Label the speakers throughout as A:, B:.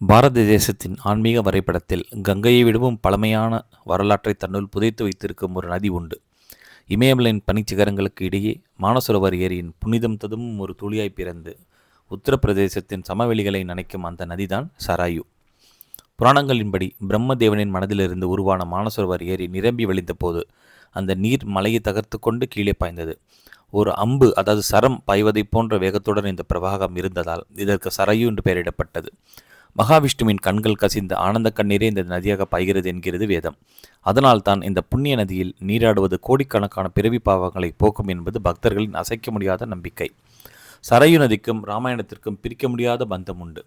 A: பாரத தேசத்தின் ஆன்மீக வரைபடத்தில் கங்கையை விடவும் பழமையான வரலாற்றை தன்னுள் புதைத்து வைத்திருக்கும் ஒரு நதி உண்டு. இமயமலையின் பனிச்சிகரங்களுக்கு இடையே மானசரோவர் ஏரியின் புனிதம் ததும்பும் ஒரு துளியாய் பிறந்து உத்தரப்பிரதேசத்தின் சமவெளிகளை நனைக்கும் அந்த நதிதான் சராயு. புராணங்களின்படி பிரம்மதேவனின் மனதிலிருந்து உருவான மானசரோவர் ஏரி நிரம்பி வழிந்த போது அந்த நீர் மலையை தகர்த்து கொண்டு கீழே பாய்ந்தது. ஒரு அம்பு, அதாவது சரம் பாய்வதைப் போன்ற வேகத்துடன் இந்த பிரவாகம் இருந்ததால் இதற்கு சரையு என்று பெயரிடப்பட்டது. மகாவிஷ்ணுவின் கண்கள் கசிந்த ஆனந்த கண்ணீரே இந்த நதியாக பாய்கிறது என்கிறது வேதம். அதனால் தான் இந்த புண்ணிய நதியில் நீராடுவது கோடிக்கணக்கான பிறவி பாவங்களை போக்கும் என்பது பக்தர்களின் அசைக்க முடியாத நம்பிக்கை. சரையு நதிக்கும் இராமாயணத்திற்கும் பிரிக்க முடியாத பந்தம் உண்டு.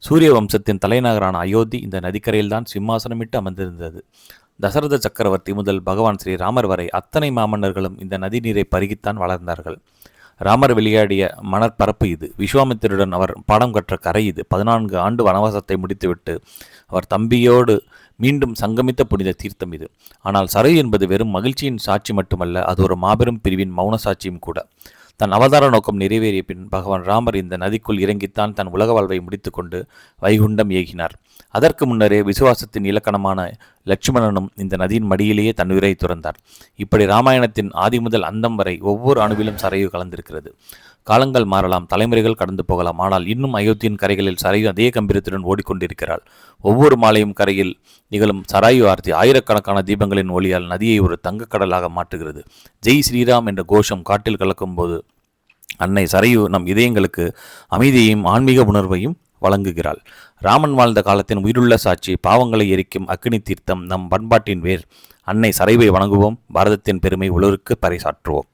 A: சூரிய வம்சத்தின் தலைநகரான அயோத்தி இந்த நதிக்கரையில்தான் சிம்மாசனமிட்டு அமர்ந்திருந்தது. தசரத சக்கரவர்த்தி முதல் பகவான் ஸ்ரீராமர் வரை அத்தனை மாமன்னர்களும் இந்த நதி நீரை பருகித்தான் வளர்ந்தார்கள். ராமர் விளையாடிய மணற்பரப்பு இது. விஸ்வாமித்திரருடன் அவர் பாடம் கற்ற கரை இது. 14 ஆண்டு வனவாசத்தை முடித்துவிட்டு அவர் தம்பியோடு மீண்டும் சங்கமித்த புனித தீர்த்தம் இது. ஆனால் சரையு என்பது வெறும் மகிழ்ச்சியின் சாட்சி மட்டுமல்ல, அது ஒரு மாபெரும் பிரிவின் மௌன சாட்சியும் கூட. தன் அவதார நோக்கம் நிறைவேறிய பின் பகவான் ராமர் இந்த நதிக்குள் இறங்கித்தான் தன் உலக வாழ்வை முடித்துக்கொண்டு வைகுண்டம் ஏகினார். அதற்கு முன்னரே விசுவாசத்தின் இலக்கணமான லட்சுமணனும் இந்த நதியின் மடியிலேயே தன் உயிரை துறந்தார். இப்படி இராமாயணத்தின் ஆதி முதல் அந்தம் வரை ஒவ்வொரு அணுவிலும் சரையு கலந்திருக்கிறது. காலங்கள் மாறலாம், தலைமுறைகள் கடந்து போகலாம், ஆனால் இன்னும் அயோத்தியின் கரைகளில் சரையு அதே கம்பீரத்துடன் ஓடிக்கொண்டிருக்கிறாள். ஒவ்வொரு மாலையும் கரையில் நிகழும் சராயு ஆர்த்தி ஆயிரக்கணக்கான தீபங்களின் ஒளியால் நதியை ஒரு தங்கக்கடலாக மாற்றுகிறது. ஜெய் ஸ்ரீராம் என்ற கோஷம் காட்டில் கலக்கும் போது அன்னை சரையு நம் இதயங்களுக்கு அமைதியையும் ஆன்மீக உணர்வையும் வழங்குகிறாள். ராமன் வாழ்ந்த காலத்தின் உயிருள்ள சாட்சி, பாவங்களை எரிக்கும் அக்னி தீர்த்தம், நம் பண்பாட்டின் வேர். அன்னை சரைவை வணங்குவோம், பாரதத்தின் பெருமை உலகிற்கு பறைசாற்றுவோம்.